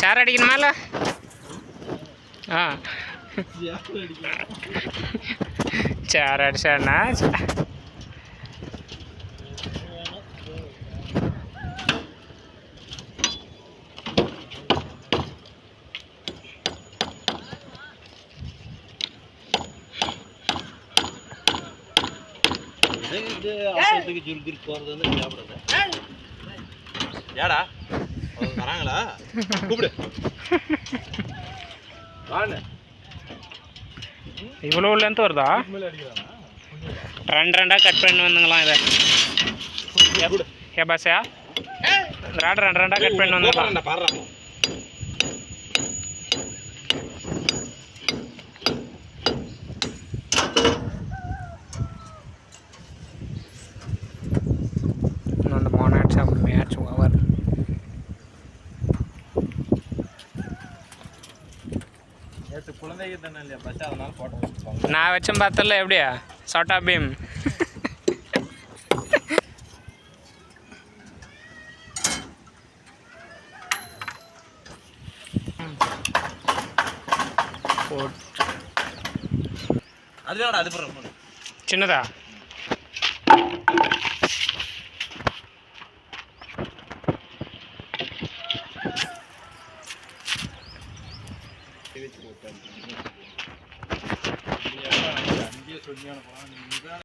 சேர் அடிக்கணுமால? ஆ சேர் அடிச்சாண்ணா ஏடா வராங்களா? கூப்பிடு. இவ்வளோ லென்த் வருதா? ரெண்டு ரெண்டாக கட் பண்ணி வந்துங்களாம் இதை ஏ பாஸா ராடு ரெண்டு ரெண்டாக கட் பண்ணி வந்துங்களாம். பாடுறாங்க அந்த மாநாட்ஸ் அப்படி மேட்ச் ஓவர். குழந்தைங்க தானே இல்லையா பஸ், அதனால போட்டோ வச்சுருப்பாங்க. நான் வச்சும் பார்த்தல எப்படியா சோட்டா பீம். அதுவே அது போடுற சின்னதா அங்கேயே சொல்லி அனுப்பலாம்.